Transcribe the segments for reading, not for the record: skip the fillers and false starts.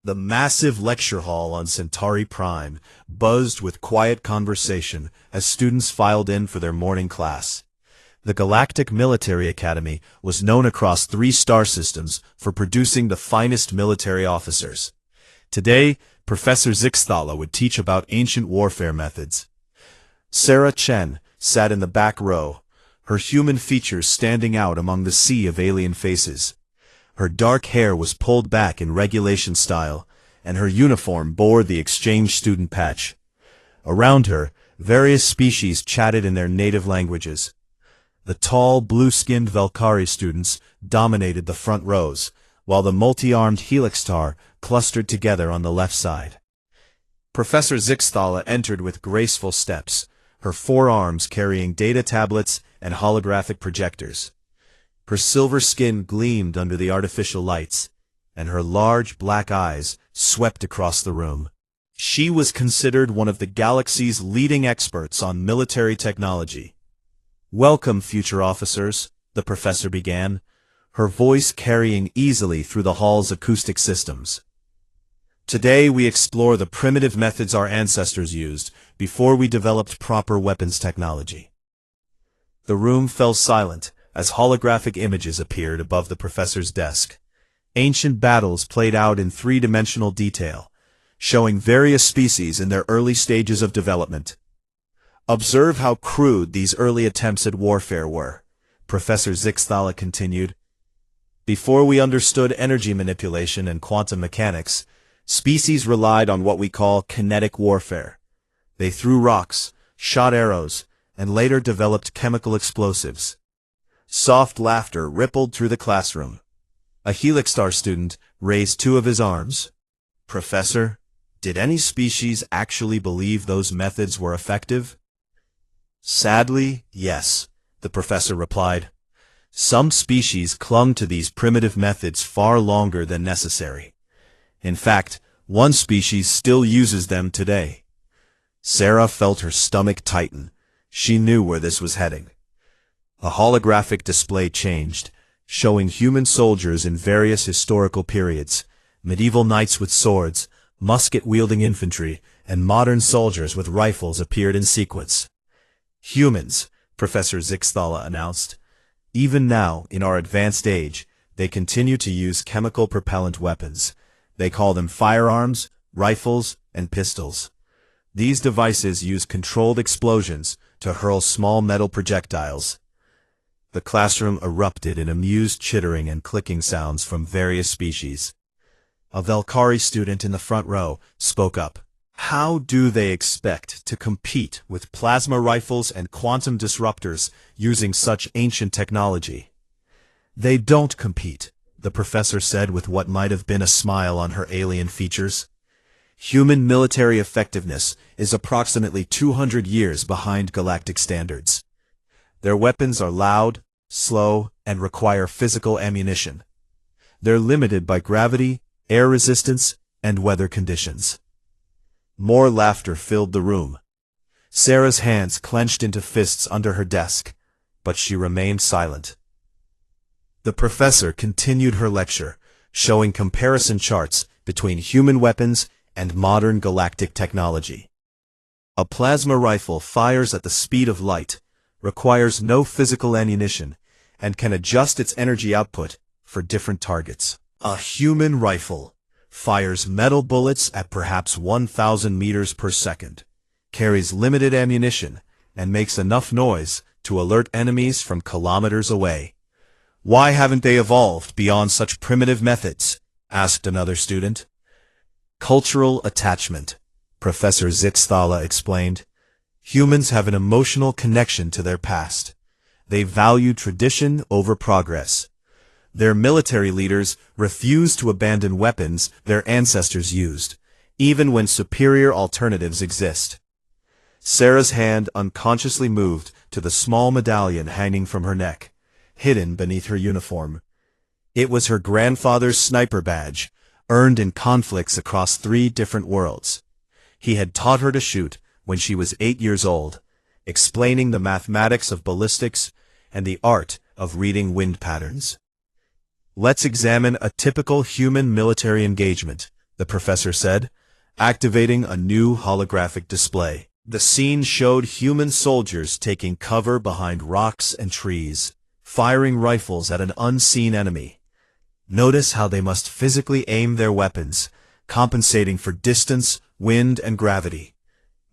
The massive lecture hall on Centauri Prime buzzed with quiet conversation as students filed in for their morning class. The Galactic Military Academy was known across 3 star systems for producing the finest military officers. Today, Professor Zixthala would teach about ancient warfare methods. Sarah Chen sat in the back row, her human features standing out among the sea of alien faces. Her dark hair was pulled back in regulation style, and her uniform bore the exchange student patch. Around her, various species chatted in their native languages. The tall, blue-skinned Valkyrie students dominated the front rows, while the multi-armed Helixtar clustered together on the left side. Professor Zixthala entered with graceful steps, her 4 arms carrying data tablets and holographic projectors. Her silver skin gleamed under the artificial lights, and her large black eyes swept across the room. She was considered one of the galaxy's leading experts on military technology. "Welcome, future officers," the professor began, her voice carrying easily through the hall's acoustic systems. "Today we explore the primitive methods our ancestors used before we developed proper weapons technology." The room fell silent as holographic images appeared above the professor's desk. Ancient battles played out in 3-dimensional detail, showing various species in their early stages of development. "Observe how crude these early attempts at warfare were," Professor Zixthala continued. "Before we understood energy manipulation and quantum mechanics, species relied on what we call kinetic warfare. They threw rocks, shot arrows, and later developed chemical explosives." Soft laughter rippled through the classroom. A Helixtar student raised 2 of his arms. "Professor, did any species actually believe those methods were effective?" "Sadly, yes," the professor replied. "Some species clung to these primitive methods far longer than necessary. In fact, one species still uses them today." Sarah felt her stomach tighten. She knew where this was heading. A holographic display changed, showing human soldiers in various historical periods, medieval knights with swords, musket-wielding infantry, and modern soldiers with rifles appeared in sequence. "Humans," Professor Zixthala announced. "Even now, in our advanced age, they continue to use chemical propellant weapons. They call them firearms, rifles, and pistols. These devices use controlled explosions to hurl small metal projectiles." The classroom erupted in amused chittering and clicking sounds from various species. A Valkyrie student in the front row spoke up. "How do they expect to compete with plasma rifles and quantum disruptors using such ancient technology?" "They don't compete," the professor said with what might have been a smile on her alien features. "Human military effectiveness is approximately 200 years behind galactic standards. Their weapons are loud, slow, and require physical ammunition. They're limited by gravity, air resistance, and weather conditions." More laughter filled the room. Sarah's hands clenched into fists under her desk, but she remained silent. The professor continued her lecture, showing comparison charts between human weapons and modern galactic technology. "A plasma rifle fires at the speed of light, requires no physical ammunition, and can adjust its energy output for different targets. A human rifle fires metal bullets at perhaps 1,000 meters per second, carries limited ammunition, and makes enough noise to alert enemies from kilometers away. Why haven't they evolved beyond such primitive methods?" asked another student. "Cultural attachment," Professor Zixthala explained. "Humans have an emotional connection to their past. They value tradition over progress. Their military leaders refuse to abandon weapons their ancestors used, even when superior alternatives exist." Sarah's hand unconsciously moved to the small medallion hanging from her neck, hidden beneath her uniform. It was her grandfather's sniper badge, earned in conflicts across 3 different worlds. He had taught her to shoot when she was 8 years old, explaining the mathematics of ballistics and the art of reading wind patterns. "Let's examine a typical human military engagement," the professor said, activating a new holographic display. The scene showed human soldiers taking cover behind rocks and trees, firing rifles at an unseen enemy. Notice how they must physically aim their weapons, compensating for distance, wind, and gravity.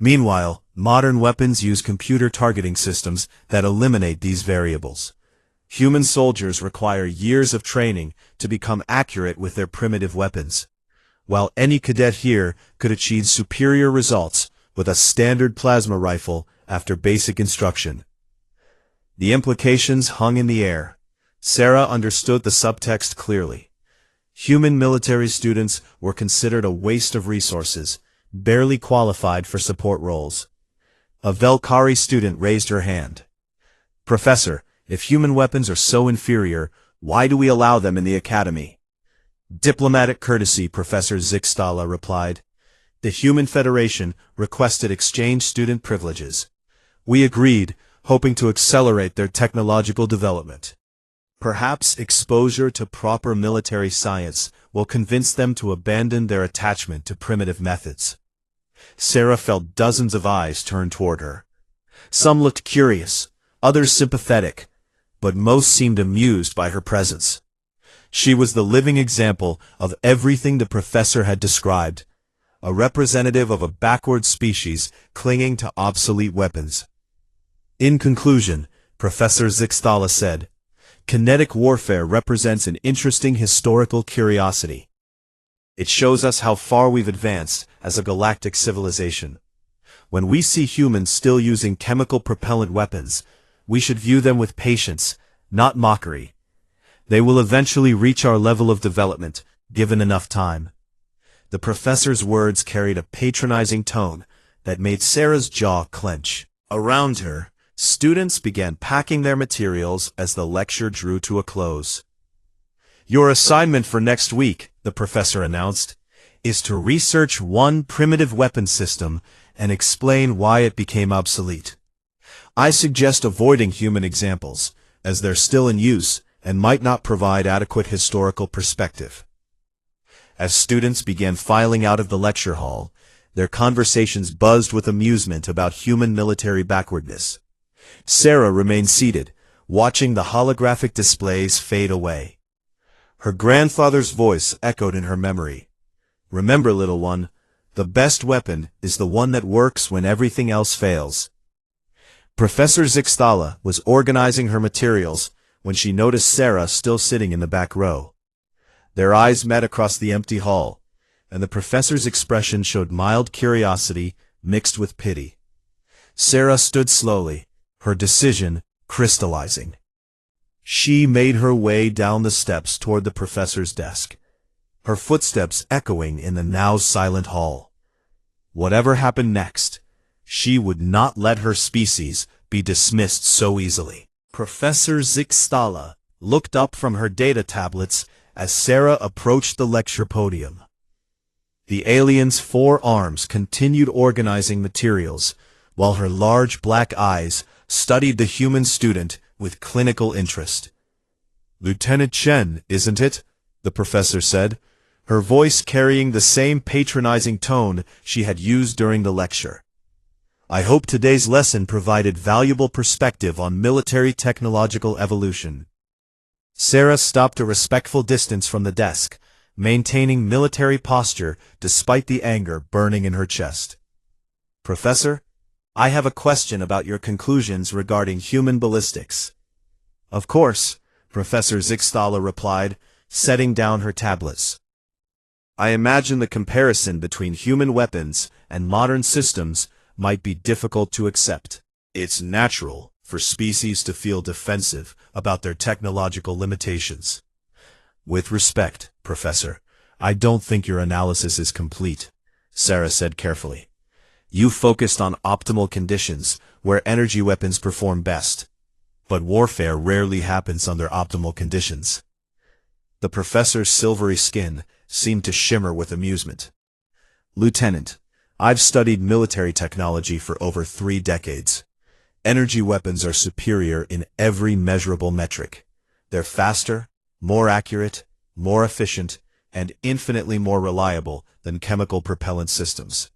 Meanwhile, modern weapons use computer targeting systems that eliminate these variables. Human soldiers require years of training to become accurate with their primitive weapons, while any cadet here could achieve superior results with a standard plasma rifle after basic instruction. The implications hung in the air. Sarah understood the subtext clearly. Human military students were considered a waste of resources, barely qualified for support roles. A Velkari student raised her hand. Professor, if human weapons are so inferior, why do we allow them in the academy? Diplomatic courtesy, Professor Zixtala replied. The Human Federation requested exchange student privileges. We agreed, hoping to accelerate their technological development. Perhaps exposure to proper military science will convince them to abandon their attachment to primitive methods. Sarah felt dozens of eyes turn toward her. Some looked curious, others sympathetic, but most seemed amused by her presence. She was the living example of everything the professor had described, a representative of a backward species clinging to obsolete weapons. In conclusion, Professor Zixtala said, kinetic warfare represents an interesting historical curiosity. It shows us how far we've advanced as a galactic civilization. When we see humans still using chemical propellant weapons, we should view them with patience, not mockery. They will eventually reach our level of development, given enough time. The professor's words carried a patronizing tone that made Sarah's jaw clench. Around her, students began packing their materials as the lecture drew to a close. Your assignment for next week, the professor announced, is to research one primitive weapon system and explain why it became obsolete. I suggest avoiding human examples, as they're still in use and might not provide adequate historical perspective. As students began filing out of the lecture hall, their conversations buzzed with amusement about human military backwardness. Sarah remained seated, watching the holographic displays fade away. Her grandfather's voice echoed in her memory. Remember, little one, the best weapon is the one that works when everything else fails. Professor Zixtala was organizing her materials when she noticed Sarah still sitting in the back row. Their eyes met across the empty hall, and the professor's expression showed mild curiosity mixed with pity. Sarah stood slowly, her decision crystallizing. She made her way down the steps toward the professor's desk, her footsteps echoing in the now silent hall. Whatever happened next, she would not let her species be dismissed so easily. Professor Zixtala looked up from her data tablets as Sarah approached the lecture podium. The alien's 4 arms continued organizing materials, while her large black eyes studied the human student with clinical interest. Lieutenant Chen, isn't it? The professor said, her voice carrying the same patronizing tone she had used during the lecture. I hope today's lesson provided valuable perspective on military technological evolution. Sarah stopped a respectful distance from the desk, maintaining military posture despite the anger burning in her chest. Professor, I have a question about your conclusions regarding human ballistics. Of course, Professor Zixtala replied, setting down her tablets. I imagine the comparison between human weapons and modern systems might be difficult to accept. It's natural for species to feel defensive about their technological limitations. With respect, Professor, I don't think your analysis is complete, Sarah said carefully. You focused on optimal conditions where energy weapons perform best, but warfare rarely happens under optimal conditions. The professor's silvery skin seemed to shimmer with amusement. Lieutenant, I've studied military technology for over 3 decades. Energy weapons are superior in every measurable metric. They're faster, more accurate, more efficient, and infinitely more reliable than chemical propellant systems.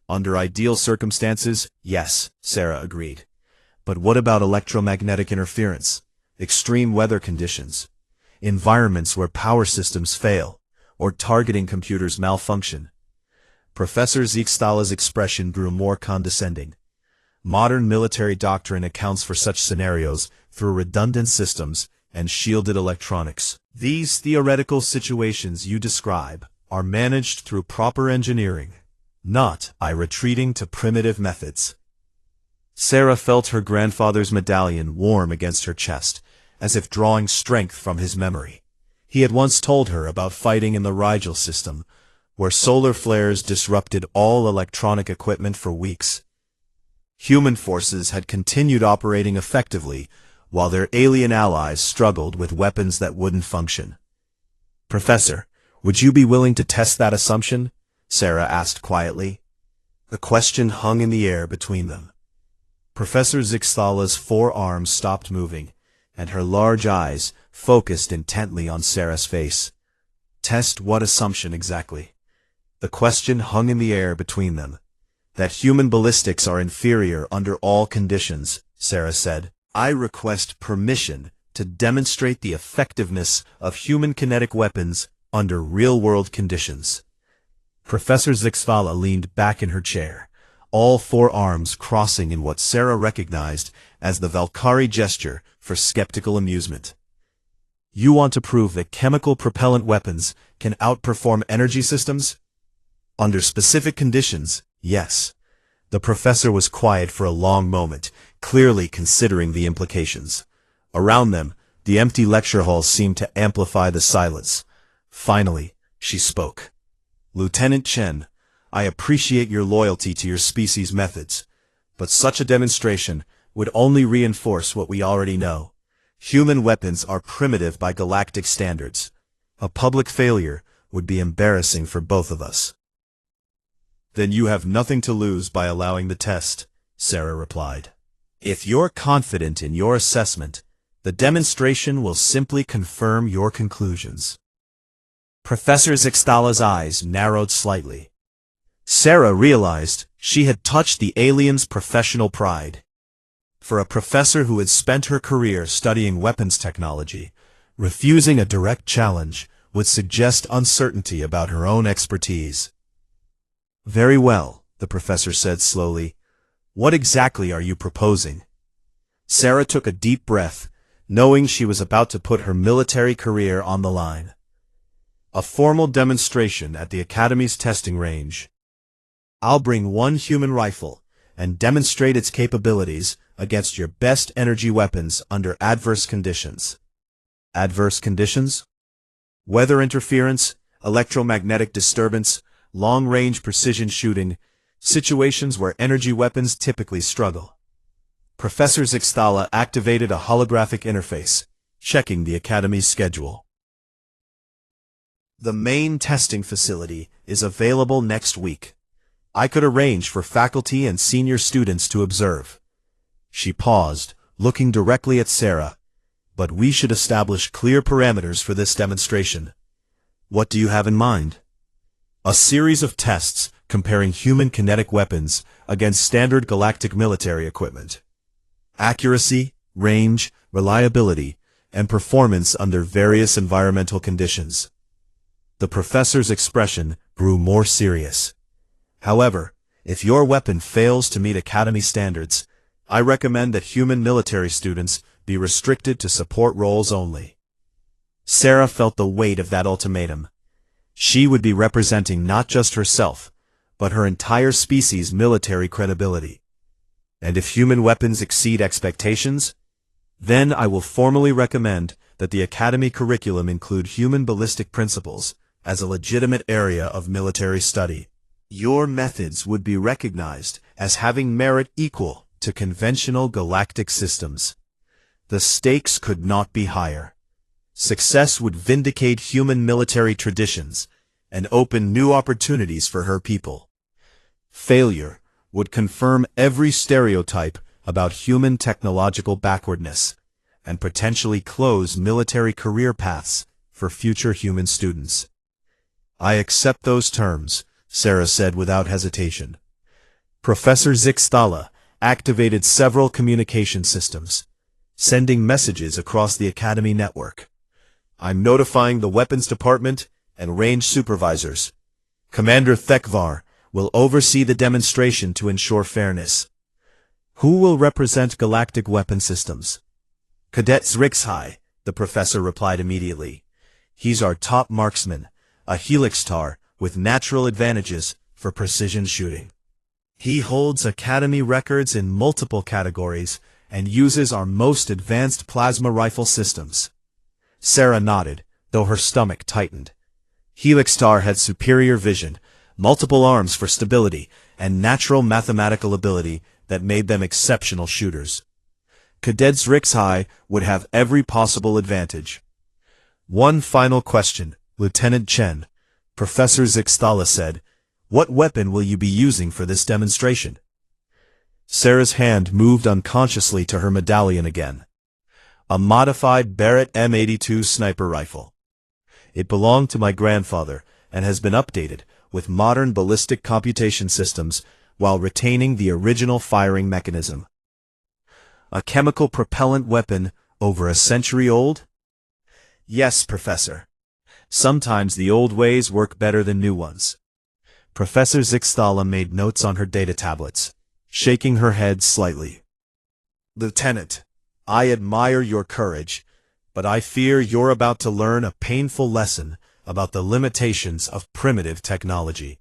Under ideal circumstances, yes, Sarah agreed. But what about electromagnetic interference, extreme weather conditions, environments where power systems fail, or targeting computers malfunction? Professor Zeekstala's expression grew more condescending. Modern military doctrine accounts for such scenarios through redundant systems and shielded electronics. These theoretical situations you describe are managed through proper engineering, not by retreating to primitive methods. Sarah felt her grandfather's medallion warm against her chest, as if drawing strength from his memory. He had once told her about fighting in the Rigel system, where solar flares disrupted all electronic equipment for weeks. Human forces had continued operating effectively, while their alien allies struggled with weapons that wouldn't function. "Professor, would you be willing to test that assumption?" Sarah asked quietly. The question hung in the air between them. Professor Zeekstala's forearms stopped moving, and her large eyes focused intently on Sarah's face. Test what assumption exactly? The question hung in the air between them. That human ballistics are inferior under all conditions, Sarah said. I request permission to demonstrate the effectiveness of human kinetic weapons under real-world conditions. Professor Zeekstala leaned back in her chair, all four arms crossing in what Sarah recognized as the Valkyrie gesture for skeptical amusement. You want to prove that chemical propellant weapons can outperform energy systems? Under specific conditions, yes. The professor was quiet for a long moment, clearly considering the implications. Around them, the empty lecture hall seemed to amplify the silence. Finally, she spoke. Lieutenant Chen, I appreciate your loyalty to your species' methods, but such a demonstration would only reinforce what we already know. Human weapons are primitive by galactic standards. A public failure would be embarrassing for both of us. Then you have nothing to lose by allowing the test, Sarah replied. If you're confident in your assessment, the demonstration will simply confirm your conclusions. Professor Zeekstala's eyes narrowed slightly. Sarah realized she had touched the alien's professional pride. For a professor who had spent her career studying weapons technology, refusing a direct challenge would suggest uncertainty about her own expertise. Very well, the professor said slowly. What exactly are you proposing? Sarah took a deep breath, knowing she was about to put her military career on the line. A formal demonstration at the Academy's testing range. I'll bring one human rifle and demonstrate its capabilities against your best energy weapons under adverse conditions. Adverse conditions? Weather interference, electromagnetic disturbance, long-range precision shooting, situations where energy weapons typically struggle. Professor Zeekstala activated a holographic interface, checking the Academy's schedule. The main testing facility is available next week. I could arrange for faculty and senior students to observe. She paused, looking directly at Sarah. But we should establish clear parameters for this demonstration. What do you have in mind? A series of tests comparing human kinetic weapons against standard galactic military equipment. Accuracy, range, reliability, and performance under various environmental conditions. The professor's expression grew more serious. However, if your weapon fails to meet Academy standards, I recommend that human military students be restricted to support roles only. Sarah felt the weight of that ultimatum. She would be representing not just herself, but her entire species' military credibility. And if human weapons exceed expectations, then I will formally recommend that the Academy curriculum include human ballistic principles as a legitimate area of military study. Your methods would be recognized as having merit equal to conventional galactic systems. The stakes could not be higher. Success would vindicate human military traditions and open new opportunities for her people. Failure would confirm every stereotype about human technological backwardness and potentially close military career paths for future human students. I accept those terms, Sarah said without hesitation. Professor Zixtala activated several communication systems, sending messages across the Academy network. I'm notifying the weapons department and range supervisors. Commander Thekvar will oversee the demonstration to ensure fairness. Who will represent Galactic Weapon Systems? Cadet Zrixhai, the professor replied immediately. He's our top marksman, a Helixtar with natural advantages for precision shooting. He holds Academy records in multiple categories and uses our most advanced plasma rifle systems. Sarah nodded, though her stomach tightened. Helixtar had superior vision, multiple arms for stability, and natural mathematical ability that made them exceptional shooters. Cadet Zrixhai would have every possible advantage. One final question, Lieutenant Chen, Professor Zixtala said. What weapon will you be using for this demonstration? Sarah's hand moved unconsciously to her medallion again. A modified Barrett M82 sniper rifle. It belonged to my grandfather and has been updated with modern ballistic computation systems while retaining the original firing mechanism. A chemical propellant weapon over a century old? Yes, Professor. Sometimes the old ways work better than new ones. Professor Zixtala made notes on her data tablets, shaking her head slightly. Lieutenant, I admire your courage, but I fear you're about to learn a painful lesson about the limitations of primitive technology.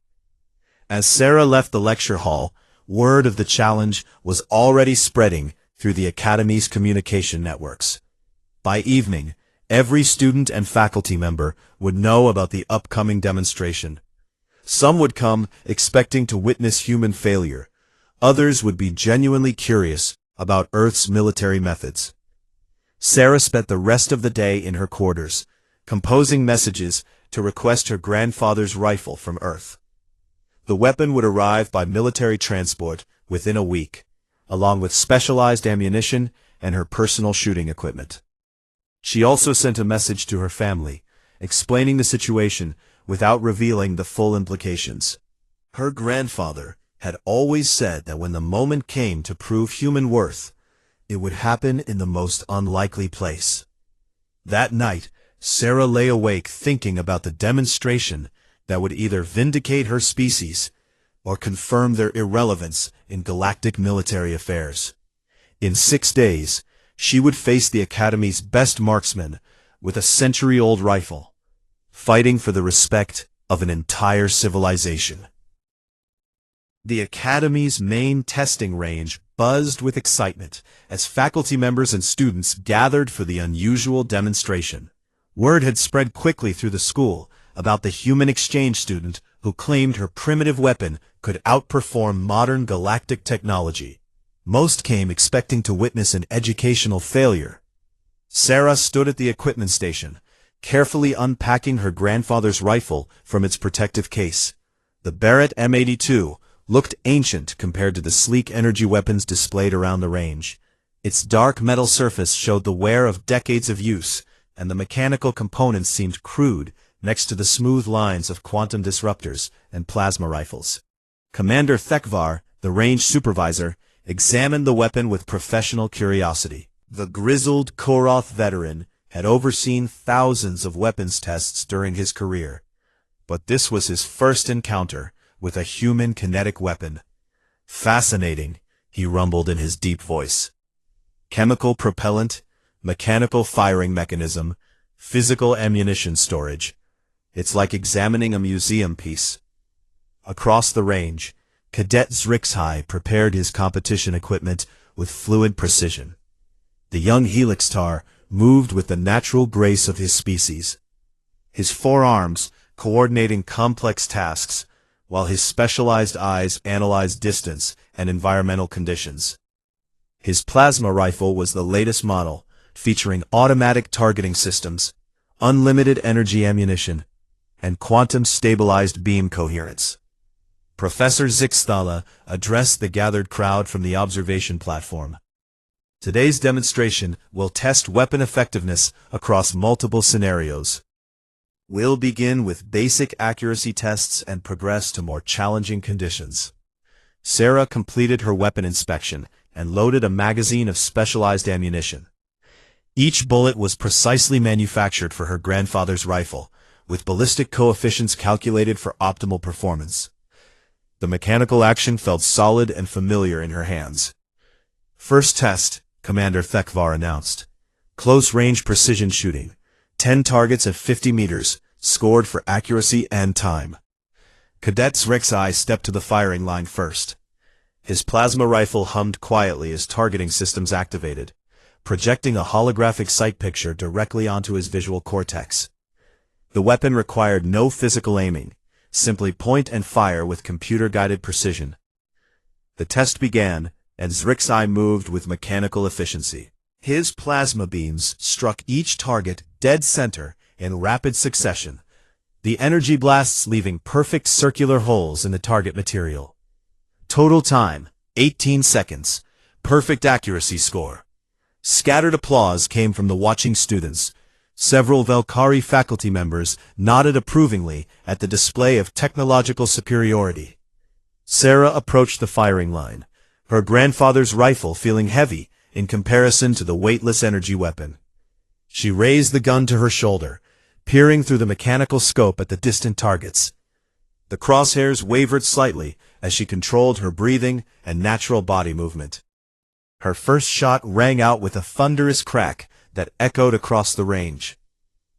As Sarah left the lecture hall, word of the challenge was already spreading through the Academy's communication networks. By evening, every student and faculty member would know about the upcoming demonstration. Some would come expecting to witness human failure. Others would be genuinely curious about Earth's military methods. Sarah spent the rest of the day in her quarters, composing messages to request her grandfather's rifle from Earth. The weapon would arrive by military transport within a week, along with specialized ammunition and her personal shooting equipment. She also sent a message to her family, explaining the situation without revealing the full implications. Her grandfather had always said that when the moment came to prove human worth, it would happen in the most unlikely place. That night, Sarah lay awake thinking about the demonstration that would either vindicate her species or confirm their irrelevance in galactic military affairs. In 6 days, she would face the Academy's best marksman with a century-old rifle, fighting for the respect of an entire civilization. The Academy's main testing range buzzed with excitement as faculty members and students gathered for the unusual demonstration. Word had spread quickly through the school about the human exchange student who claimed her primitive weapon could outperform modern galactic technology. Most came expecting to witness an educational failure. Sarah stood at the equipment station, carefully unpacking her grandfather's rifle from its protective case. The Barrett M82 looked ancient compared to the sleek energy weapons displayed around the range. Its dark metal surface showed the wear of decades of use, and the mechanical components seemed crude next to the smooth lines of quantum disruptors and plasma rifles. Commander Thekvar, the range supervisor, examined the weapon with professional curiosity. The grizzled Koroth veteran had overseen thousands of weapons tests during his career, but this was his first encounter with a human kinetic weapon. Fascinating, he rumbled in his deep voice. Chemical propellant, mechanical firing mechanism, physical ammunition storage. It's like examining a museum piece. Across the range, Cadet Zrixhai prepared his competition equipment with fluid precision. The young Helixtar moved with the natural grace of his species, his forearms coordinating complex tasks, while his specialized eyes analyzed distance and environmental conditions. His plasma rifle was the latest model, featuring automatic targeting systems, unlimited energy ammunition, and quantum-stabilized beam coherence. Professor Zixtala addressed the gathered crowd from the observation platform. Today's demonstration will test weapon effectiveness across multiple scenarios. We'll begin with basic accuracy tests and progress to more challenging conditions. Sarah completed her weapon inspection and loaded a magazine of specialized ammunition. Each bullet was precisely manufactured for her grandfather's rifle, with ballistic coefficients calculated for optimal performance. The mechanical action felt solid and familiar in her hands. First test, Commander Thekvar announced. Close-range precision shooting. 10 targets at 50 meters, scored for accuracy and time. Cadet Zrixai stepped to the firing line first. His plasma rifle hummed quietly as targeting systems activated, projecting a holographic sight picture directly onto his visual cortex. The weapon required no physical aiming, simply point and fire with computer-guided precision. The test began, and Zrixai moved with mechanical efficiency. His plasma beams struck each target dead center in rapid succession, the energy blasts leaving perfect circular holes in the target material. Total time, 18 seconds. Perfect accuracy score. Scattered applause came from the watching students. Several Velkari faculty members nodded approvingly at the display of technological superiority. Sarah approached the firing line, her grandfather's rifle feeling heavy in comparison to the weightless energy weapon. She raised the gun to her shoulder, peering through the mechanical scope at the distant targets. The crosshairs wavered slightly as she controlled her breathing and natural body movement. Her first shot rang out with a thunderous crack that echoed across the range.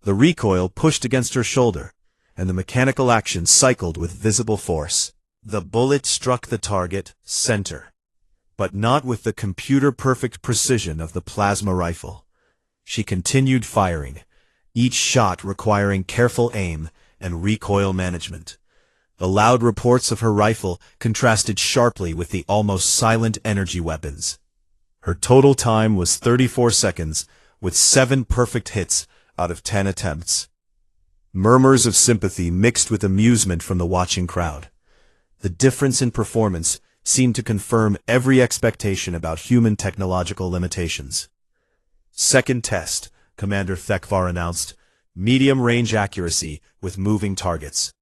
The recoil pushed against her shoulder, and the mechanical action cycled with visible force. The bullet struck the target center, but not with the computer-perfect precision of the plasma rifle. She continued firing, each shot requiring careful aim and recoil management. The loud reports of her rifle contrasted sharply with the almost silent energy weapons. Her total time was 34 seconds, with 7 perfect hits out of 10 attempts. Murmurs of sympathy mixed with amusement from the watching crowd. The difference in performance seemed to confirm every expectation about human technological limitations. Second test, Commander Thekvar announced. Medium-range accuracy with moving targets.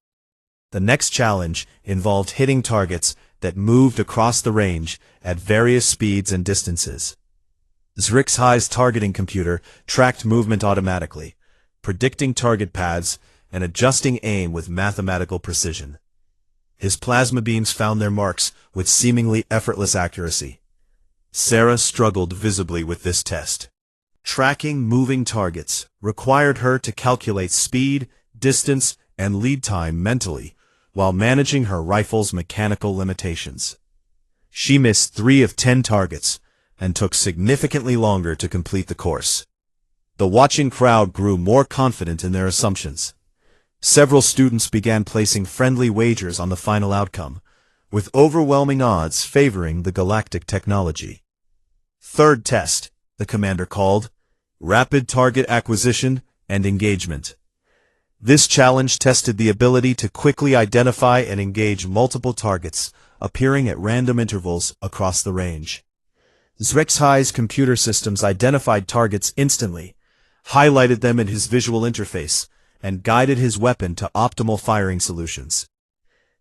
The next challenge involved hitting targets that moved across the range at various speeds and distances. Zrixai's targeting computer tracked movement automatically, predicting target paths and adjusting aim with mathematical precision. His plasma beams found their marks with seemingly effortless accuracy. Sarah struggled visibly with this test. Tracking moving targets required her to calculate speed, distance, and lead time mentally, while managing her rifle's mechanical limitations. She missed 3 of 10 targets, and took significantly longer to complete the course. The watching crowd grew more confident in their assumptions. Several students began placing friendly wagers on the final outcome, with overwhelming odds favoring the galactic technology. Third test, the commander called, rapid target acquisition and engagement. This challenge tested the ability to quickly identify and engage multiple targets appearing at random intervals across the range. Zrixai's computer systems identified targets instantly, highlighted them in his visual interface, and guided his weapon to optimal firing solutions.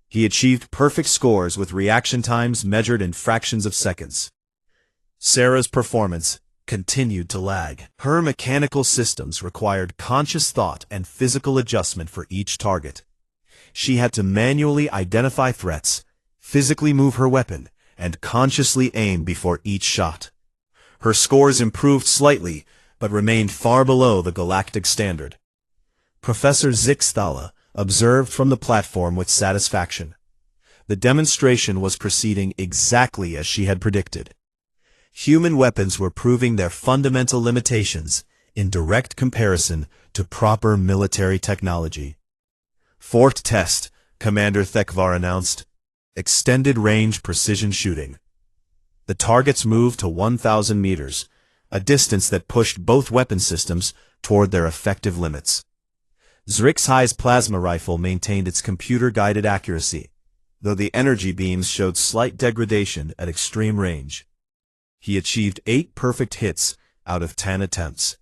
He achieved perfect scores with reaction times measured in fractions of seconds. Sarah's performance continued to lag. Her mechanical systems required conscious thought and physical adjustment for each target. She had to manually identify threats, physically move her weapon, and consciously aim before each shot. Her scores improved slightly, but remained far below the galactic standard. Professor Zixthala observed from the platform with satisfaction. The demonstration was proceeding exactly as she had predicted. Human weapons were proving their fundamental limitations in direct comparison to proper military technology. Fourth test, Commander Thekvar announced. Extended range precision shooting. The targets moved to 1,000 meters, a distance that pushed both weapon systems toward their effective limits. Zrixai's plasma rifle maintained its computer-guided accuracy, though the energy beams showed slight degradation at extreme range. He achieved 8 perfect hits out of 10 attempts.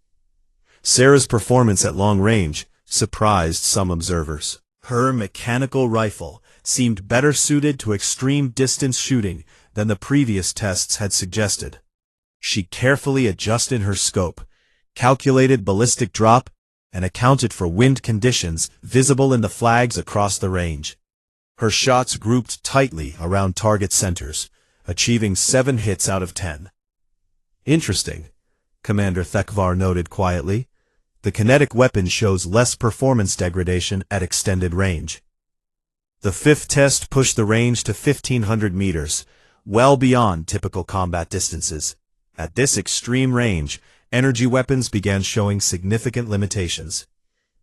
Sarah's performance at long range surprised some observers. Her mechanical rifle seemed better suited to extreme distance shooting than the previous tests had suggested. She carefully adjusted her scope, calculated ballistic drop, and accounted for wind conditions visible in the flags across the range. Her shots grouped tightly around target centers, achieving 7 hits out of 10. Interesting, Commander Thekvar noted quietly. The kinetic weapon shows less performance degradation at extended range. The 5th test pushed the range to 1,500 meters, well beyond typical combat distances. At this extreme range, energy weapons began showing significant limitations.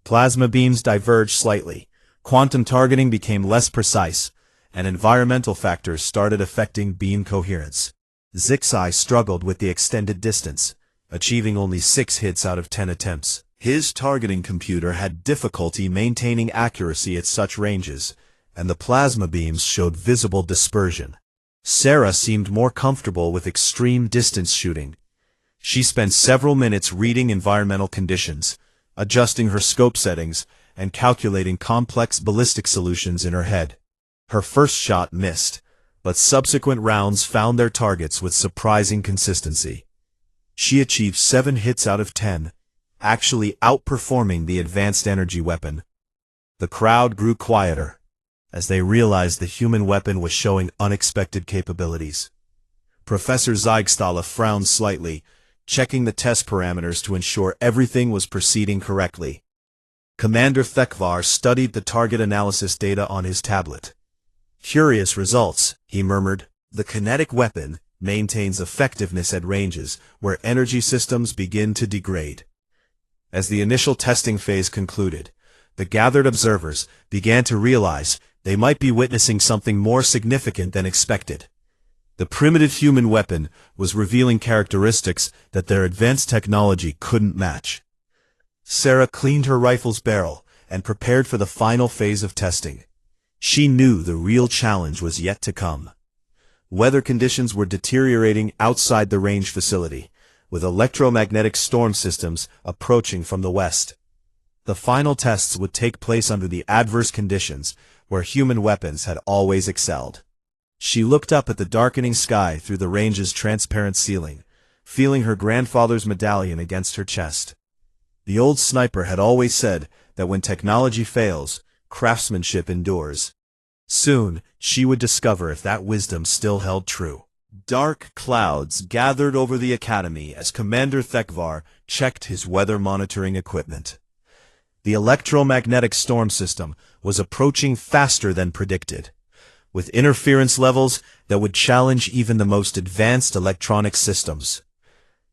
Plasma beams diverged slightly, quantum targeting became less precise, and environmental factors started affecting beam coherence. Zixai struggled with the extended distance, achieving only 6 hits out of 10 attempts. His targeting computer had difficulty maintaining accuracy at such ranges, and the plasma beams showed visible dispersion. Sarah seemed more comfortable with extreme distance shooting. She spent several minutes reading environmental conditions, adjusting her scope settings, and calculating complex ballistic solutions in her head. Her first shot missed, but subsequent rounds found their targets with surprising consistency. She achieved 7 hits out of 10, actually outperforming the advanced energy weapon. The crowd grew quieter as they realized the human weapon was showing unexpected capabilities. Professor Zeigstala frowned slightly, checking the test parameters to ensure everything was proceeding correctly. Commander Thekvar studied the target analysis data on his tablet. "Curious results," he murmured. "The kinetic weapon maintains effectiveness at ranges where energy systems begin to degrade." As the initial testing phase concluded, the gathered observers began to realize they might be witnessing something more significant than expected. The primitive human weapon was revealing characteristics that their advanced technology couldn't match. Sarah cleaned her rifle's barrel and prepared for the final phase of testing. She knew the real challenge was yet to come. Weather conditions were deteriorating outside the range facility, with electromagnetic storm systems approaching from the west. The final tests would take place under the adverse conditions where human weapons had always excelled. She looked up at the darkening sky through the range's transparent ceiling, feeling her grandfather's medallion against her chest. The old sniper had always said that when technology fails, craftsmanship endures. Soon, she would discover if that wisdom still held true. Dark clouds gathered over the academy as Commander Thekvar checked his weather monitoring equipment. The electromagnetic storm system was approaching faster than predicted, with interference levels that would challenge even the most advanced electronic systems.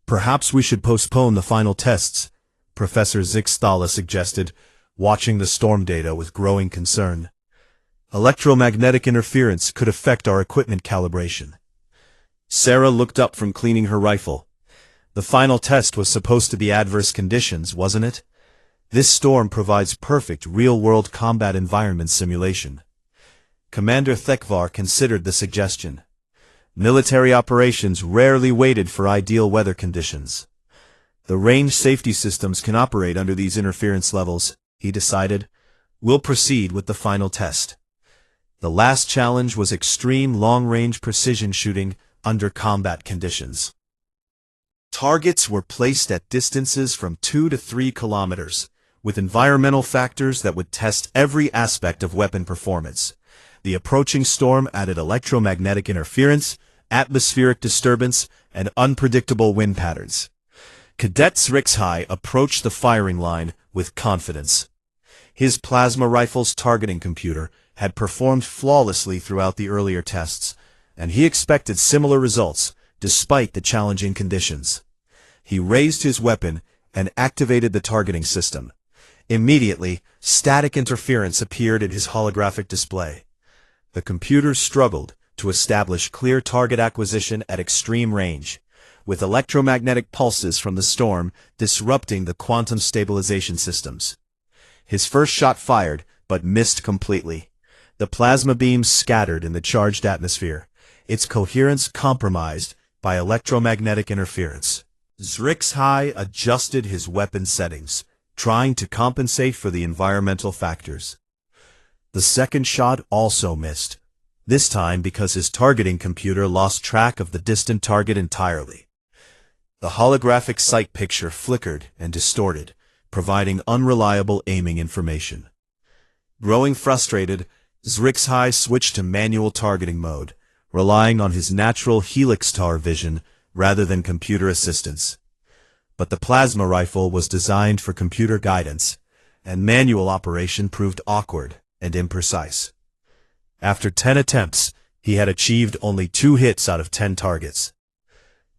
"Perhaps we should postpone the final tests," Professor Zixtala suggested, watching the storm data with growing concern. "Electromagnetic interference could affect our equipment calibration." Sarah looked up from cleaning her rifle. The final test was supposed to be adverse conditions, wasn't it? This storm provides perfect real-world combat environment simulation. Commander Thekvar considered the suggestion. Military operations rarely waited for ideal weather conditions. The range safety systems can operate under these interference levels, he decided. We'll proceed with the final test. The last challenge was extreme long-range precision shooting under combat conditions. Targets were placed at distances from 2 to 3 kilometers, with environmental factors that would test every aspect of weapon performance. The approaching storm added electromagnetic interference, atmospheric disturbance, and unpredictable wind patterns. Cadet Zrixhai approached the firing line with confidence. His plasma rifle's targeting computer had performed flawlessly throughout the earlier tests, and he expected similar results despite the challenging conditions. He raised his weapon and activated the targeting system. Immediately, static interference appeared in his holographic display. The computer struggled to establish clear target acquisition at extreme range, with electromagnetic pulses from the storm disrupting the quantum stabilization systems. His first shot fired, but missed completely. The plasma beams scattered in the charged atmosphere, its coherence compromised by electromagnetic interference. Zrixhai adjusted his weapon settings, trying to compensate for the environmental factors. The second shot also missed, this time because his targeting computer lost track of the distant target entirely. The holographic sight picture flickered and distorted, providing unreliable aiming information. Growing frustrated, Zrixhai switched to manual targeting mode, relying on his natural helix-tar vision rather than computer assistance. But the plasma rifle was designed for computer guidance, and manual operation proved awkward and imprecise. After 10 attempts, he had achieved only 2 hits out of 10 targets.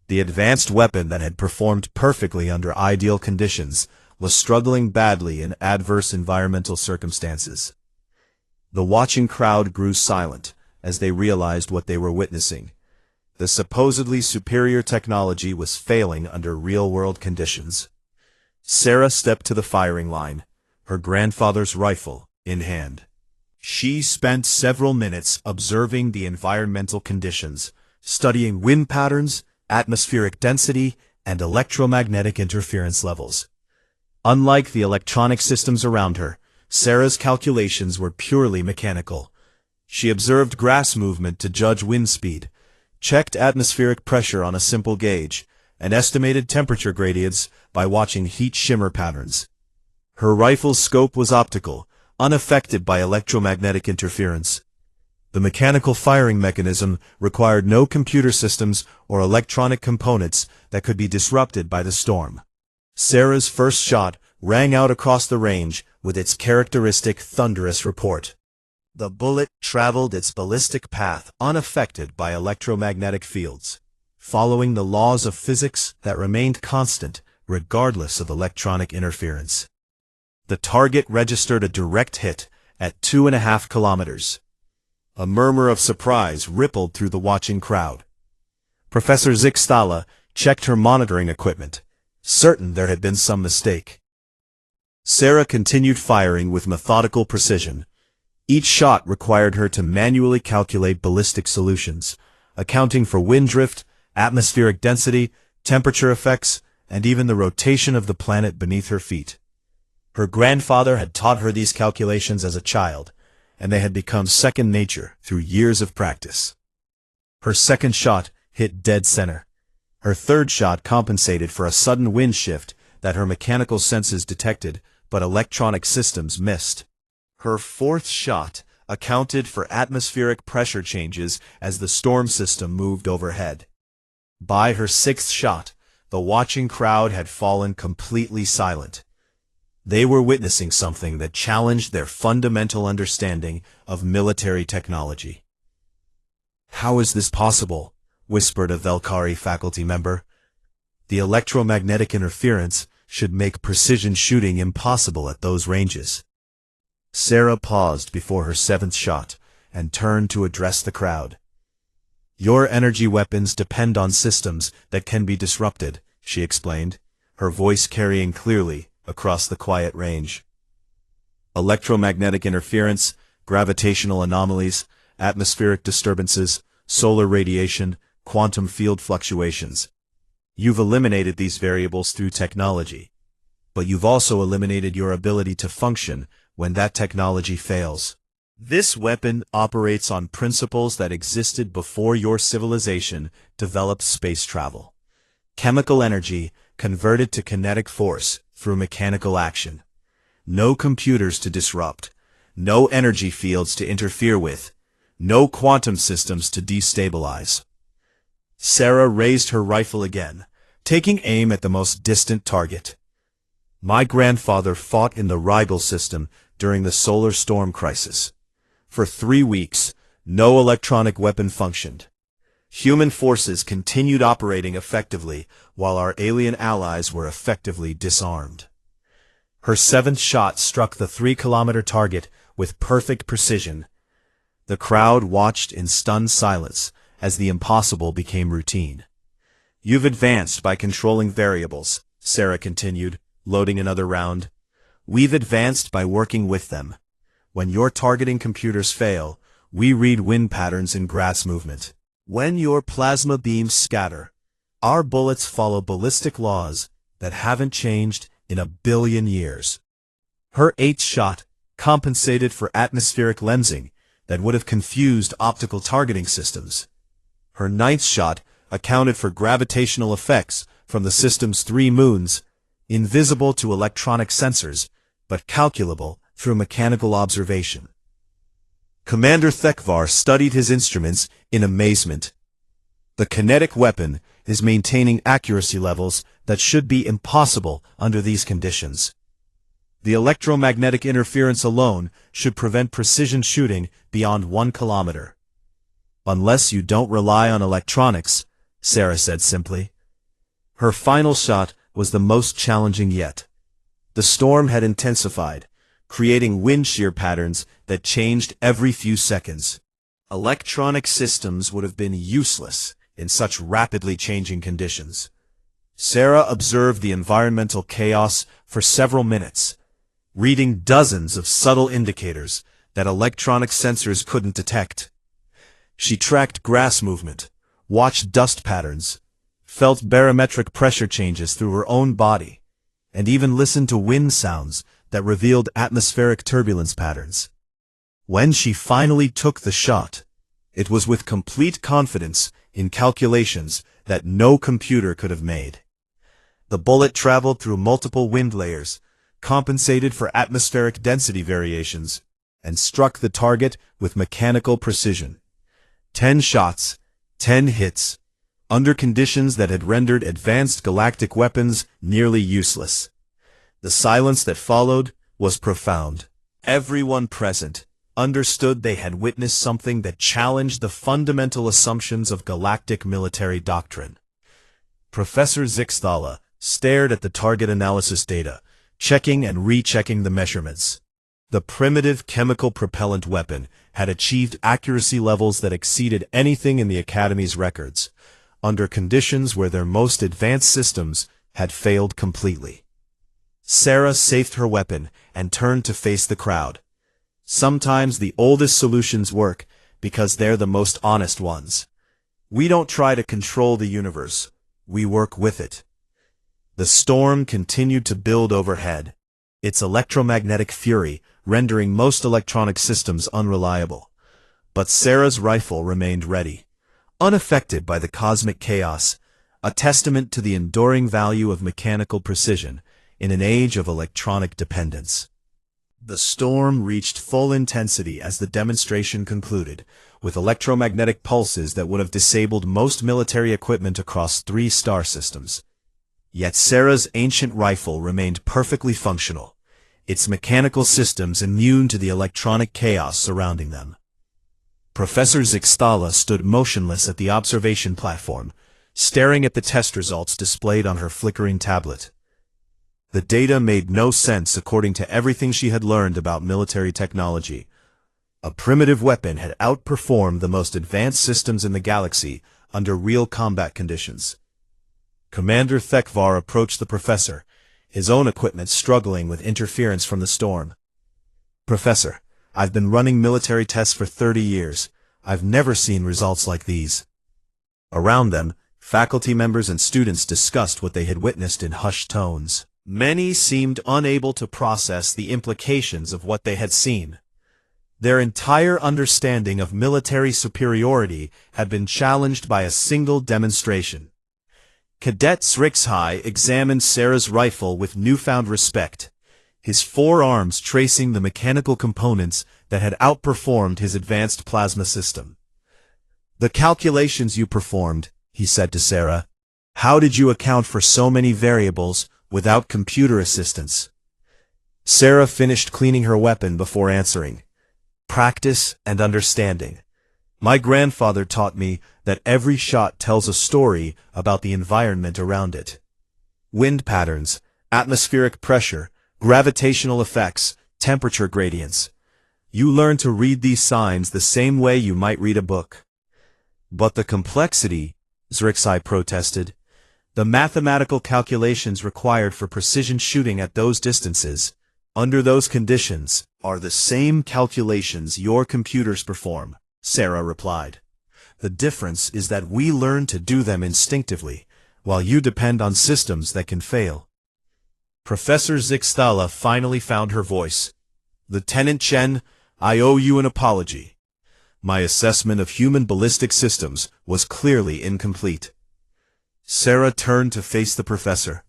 The advanced weapon that had performed perfectly under ideal conditions was struggling badly in adverse environmental circumstances. The watching crowd grew silent as they realized what they were witnessing. The supposedly superior technology was failing under real-world conditions. Sarah stepped to the firing line, her grandfather's rifle in hand. She spent several minutes observing the environmental conditions, studying wind patterns, atmospheric density, and electromagnetic interference levels. Unlike the electronic systems around her, Sarah's calculations were purely mechanical. She observed grass movement to judge wind speed, checked atmospheric pressure on a simple gauge, and estimated temperature gradients by watching heat shimmer patterns. Her rifle's scope was optical, unaffected by electromagnetic interference. The mechanical firing mechanism required no computer systems or electronic components that could be disrupted by the storm. Sarah's first shot rang out across the range with its characteristic thunderous report. The bullet traveled its ballistic path unaffected by electromagnetic fields, following the laws of physics that remained constant regardless of electronic interference. The target registered a direct hit at 2.5 kilometers. A murmur of surprise rippled through the watching crowd. Professor Zixtala checked her monitoring equipment, certain there had been some mistake. Sarah continued firing with methodical precision. Each shot required her to manually calculate ballistic solutions, accounting for wind drift, atmospheric density, temperature effects, and even the rotation of the planet beneath her feet. Her grandfather had taught her these calculations as a child, and they had become second nature through years of practice. Her second shot hit dead center. Her third shot compensated for a sudden wind shift that her mechanical senses detected, but electronic systems missed. Her fourth shot accounted for atmospheric pressure changes as the storm system moved overhead. By her sixth shot, the watching crowd had fallen completely silent. They were witnessing something that challenged their fundamental understanding of military technology. "How is this possible?" whispered a Velkari faculty member. "The electromagnetic interference should make precision shooting impossible at those ranges." Sarah paused before her seventh shot and turned to address the crowd. "Your energy weapons depend on systems that can be disrupted," she explained, her voice carrying clearly across the quiet range. "Electromagnetic interference, gravitational anomalies, atmospheric disturbances, solar radiation, quantum field fluctuations. You've eliminated these variables through technology, but you've also eliminated your ability to function when that technology fails. This weapon operates on principles that existed before your civilization developed space travel. Chemical energy converted to kinetic force through mechanical action. No computers to disrupt, no energy fields to interfere with, no quantum systems to destabilize." Sarah raised her rifle again, taking aim at the most distant target. "My grandfather fought in the Rigel system during the solar storm crisis. For 3 weeks, no electronic weapon functioned. Human forces continued operating effectively while our alien allies were effectively disarmed." Her seventh shot struck the 3-kilometer target with perfect precision. The crowd watched in stunned silence as the impossible became routine. "You've advanced by controlling variables," Sarah continued, loading another round. "We've advanced by working with them. When your targeting computers fail, we read wind patterns in grass movement. When your plasma beams scatter, our bullets follow ballistic laws that haven't changed in a billion years. Her eighth shot compensated for atmospheric lensing that would have confused optical targeting systems. Her ninth shot accounted for gravitational effects from the system's 3 moons, invisible to electronic sensors, but calculable through mechanical observation. Commander Thekvar studied his instruments in amazement. The kinetic weapon is maintaining accuracy levels that should be impossible under these conditions. The electromagnetic interference alone should prevent precision shooting beyond 1 kilometer. Unless you don't rely on electronics, Sarah said simply. Her final shot was the most challenging yet. The storm had intensified, creating wind shear patterns that changed every few seconds. Electronic systems would have been useless in such rapidly changing conditions. Sarah observed the environmental chaos for several minutes, reading dozens of subtle indicators that electronic sensors couldn't detect. She tracked grass movement, watched dust patterns, felt barometric pressure changes through her own body, and even listened to wind sounds that revealed atmospheric turbulence patterns. When she finally took the shot, it was with complete confidence in calculations that no computer could have made. The bullet traveled through multiple wind layers, compensated for atmospheric density variations, and struck the target with mechanical precision. 10 shots, 10 hits, under conditions that had rendered advanced galactic weapons nearly useless. The silence that followed was profound. Everyone present understood they had witnessed something that challenged the fundamental assumptions of galactic military doctrine. Professor Zixthala stared at the target analysis data, checking and rechecking the measurements. The primitive chemical propellant weapon had achieved accuracy levels that exceeded anything in the Academy's records, under conditions where their most advanced systems had failed completely. Sarah safed her weapon and turned to face the crowd. Sometimes the oldest solutions work because they're the most honest ones. We don't try to control the universe, we work with it. The storm continued to build overhead, its electromagnetic fury rendering most electronic systems unreliable. But Sarah's rifle remained ready, unaffected by the cosmic chaos, a testament to the enduring value of mechanical precision in an age of electronic dependence. The storm reached full intensity as the demonstration concluded, with electromagnetic pulses that would have disabled most military equipment across 3 star systems. Yet Sarah's ancient rifle remained perfectly functional, its mechanical systems immune to the electronic chaos surrounding them. Professor Zixthala stood motionless at the observation platform, staring at the test results displayed on her flickering tablet. The data made no sense according to everything she had learned about military technology. A primitive weapon had outperformed the most advanced systems in the galaxy under real combat conditions. Commander Thekvar approached the professor, his own equipment struggling with interference from the storm. Professor, I've been running military tests for 30 years. I've never seen results like these. Around them, faculty members and students discussed what they had witnessed in hushed tones. Many seemed unable to process the implications of what they had seen. Their entire understanding of military superiority had been challenged by a single demonstration. Cadet Srixhai examined Sarah's rifle with newfound respect, his 4 arms tracing the mechanical components that had outperformed his advanced plasma system. "The calculations you performed," he said to Sarah. "How did you account for so many variables without computer assistance?" Sarah finished cleaning her weapon before answering. "Practice and understanding. My grandfather taught me that every shot tells a story about the environment around it. Wind patterns, atmospheric pressure, gravitational effects, temperature gradients. You learn to read these signs the same way you might read a book." "But the complexity," Zrixai protested. "The mathematical calculations required for precision shooting at those distances, under those conditions, are the same calculations your computers perform," Sarah replied. "The difference is that we learn to do them instinctively, while you depend on systems that can fail." Professor Zixtala finally found her voice. "Lieutenant Chen, I owe you an apology. My assessment of human ballistic systems was clearly incomplete." Sarah turned to face the professor,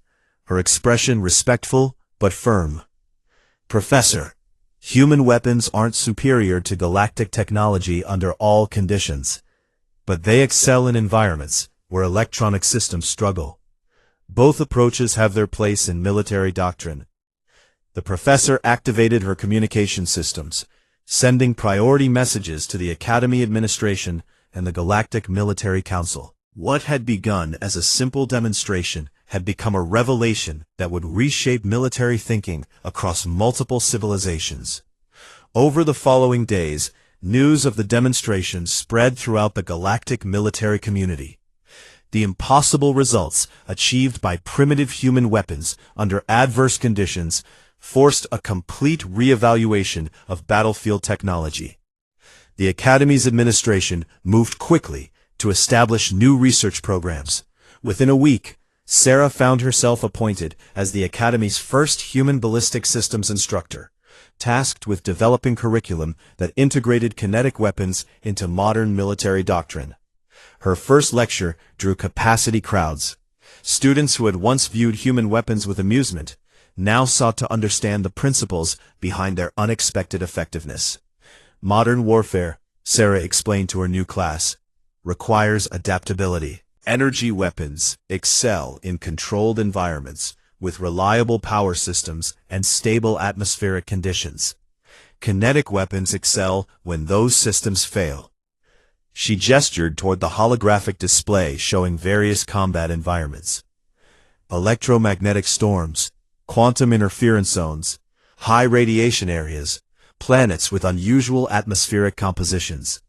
her expression respectful but firm. "Professor, human weapons aren't superior to galactic technology under all conditions, but they excel in environments where electronic systems struggle. Both approaches have their place in military doctrine." The professor activated her communication systems, sending priority messages to the Academy Administration and the Galactic Military Council. What had begun as a simple demonstration had become a revelation that would reshape military thinking across multiple civilizations. Over the following days, news of the demonstration spread throughout the galactic military community. The impossible results achieved by primitive human weapons under adverse conditions forced a complete reevaluation of battlefield technology. The Academy's administration moved quickly to establish new research programs. Within a week, Sarah found herself appointed as the Academy's first human ballistic systems instructor, tasked with developing curriculum that integrated kinetic weapons into modern military doctrine. Her first lecture drew capacity crowds. Students who had once viewed human weapons with amusement now sought to understand the principles behind their unexpected effectiveness. Modern warfare, Sarah explained to her new class, requires adaptability. Energy weapons excel in controlled environments with reliable power systems and stable atmospheric conditions. Kinetic weapons excel when those systems fail. She gestured toward the holographic display showing various combat environments. Electromagnetic storms, quantum interference zones, high radiation areas, planets with unusual atmospheric compositions.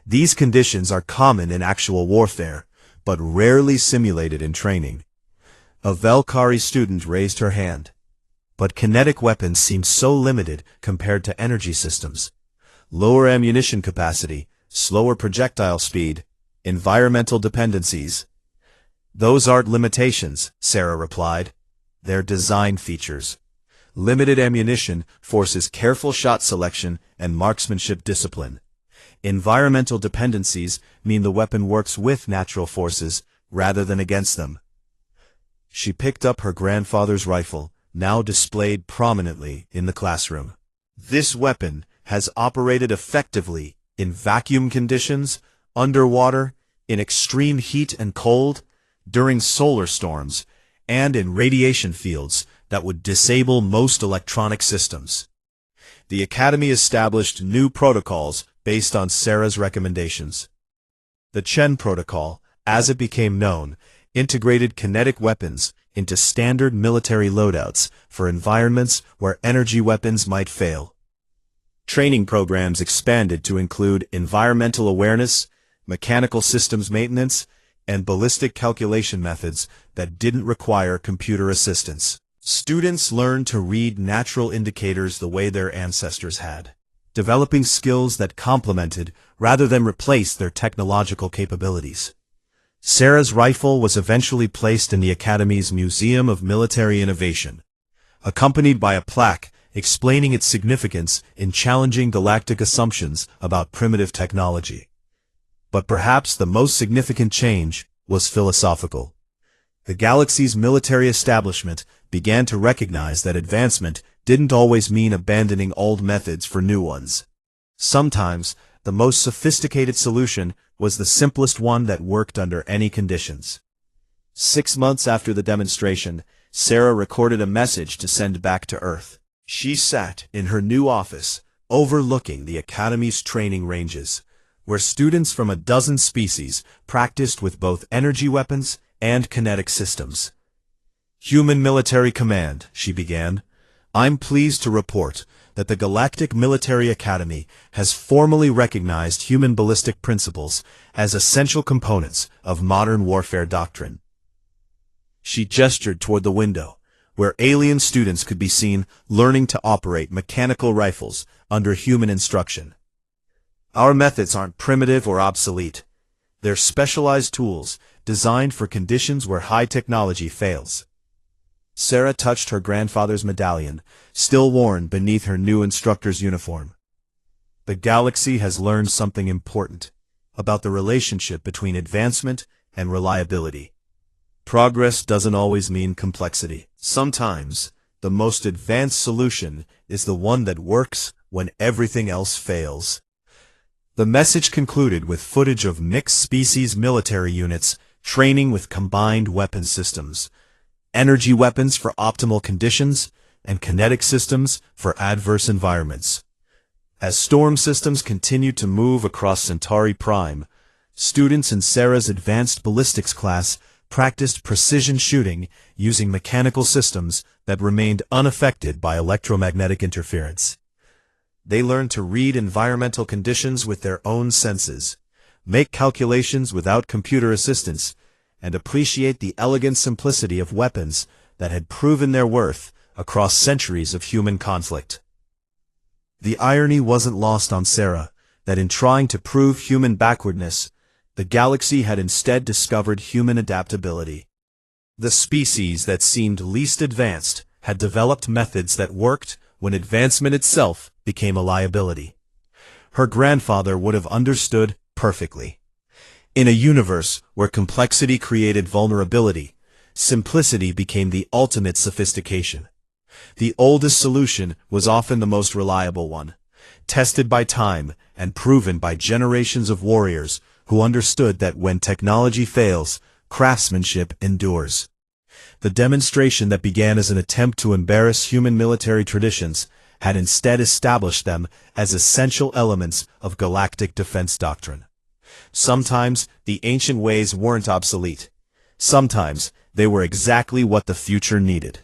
These conditions are common in actual warfare, but rarely simulated in training. A Velkari student raised her hand. But kinetic weapons seem so limited compared to energy systems. Lower ammunition capacity, slower projectile speed, environmental dependencies. Those aren't limitations, Sarah replied. They're design features. Limited ammunition forces careful shot selection and marksmanship discipline. Environmental dependencies mean the weapon works with natural forces rather than against them. She picked up her grandfather's rifle, now displayed prominently in the classroom. This weapon has operated effectively in vacuum conditions, underwater, in extreme heat and cold, during solar storms, and in radiation fields that would disable most electronic systems. The Academy established new protocols based on Sarah's recommendations. The Chen Protocol, as it became known, integrated kinetic weapons into standard military loadouts for environments where energy weapons might fail. Training programs expanded to include environmental awareness, mechanical systems maintenance, and ballistic calculation methods that didn't require computer assistance. Students learned to read natural indicators the way their ancestors had, developing skills that complemented rather than replaced their technological capabilities. Sarah's rifle was eventually placed in the Academy's Museum of Military Innovation, accompanied by a plaque explaining its significance in challenging galactic assumptions about primitive technology. But perhaps the most significant change was philosophical. The galaxy's military establishment began to recognize that advancement didn't always mean abandoning old methods for new ones. Sometimes, the most sophisticated solution was the simplest one that worked under any conditions. 6 months after the demonstration, Sarah recorded a message to send back to Earth. She sat in her new office, overlooking the Academy's training ranges, where students from a dozen species practiced with both energy weapons and kinetic systems. "Human Military Command," she began. "I'm pleased to report that the Galactic Military Academy has formally recognized human ballistic principles as essential components of modern warfare doctrine." She gestured toward the window, where alien students could be seen learning to operate mechanical rifles under human instruction. "Our methods aren't primitive or obsolete. They're specialized tools designed for conditions where high technology fails." Sarah touched her grandfather's medallion, still worn beneath her new instructor's uniform. The galaxy has learned something important about the relationship between advancement and reliability. Progress doesn't always mean complexity. Sometimes, the most advanced solution is the one that works when everything else fails. The message concluded with footage of mixed species military units training with combined weapon systems, energy weapons for optimal conditions, and kinetic systems for adverse environments. As storm systems continued to move across Centauri Prime, students in Sarah's advanced ballistics class practiced precision shooting using mechanical systems that remained unaffected by electromagnetic interference. They learned to read environmental conditions with their own senses, make calculations without computer assistance, and appreciate the elegant simplicity of weapons that had proven their worth across centuries of human conflict. The irony wasn't lost on Sarah that in trying to prove human backwardness, the galaxy had instead discovered human adaptability. The species that seemed least advanced had developed methods that worked when advancement itself became a liability. Her grandfather would have understood perfectly. In a universe where complexity created vulnerability, simplicity became the ultimate sophistication. The oldest solution was often the most reliable one, tested by time and proven by generations of warriors who understood that when technology fails, craftsmanship endures. The demonstration that began as an attempt to embarrass human military traditions had instead established them as essential elements of galactic defense doctrine. Sometimes the ancient ways weren't obsolete. Sometimes they were exactly what the future needed.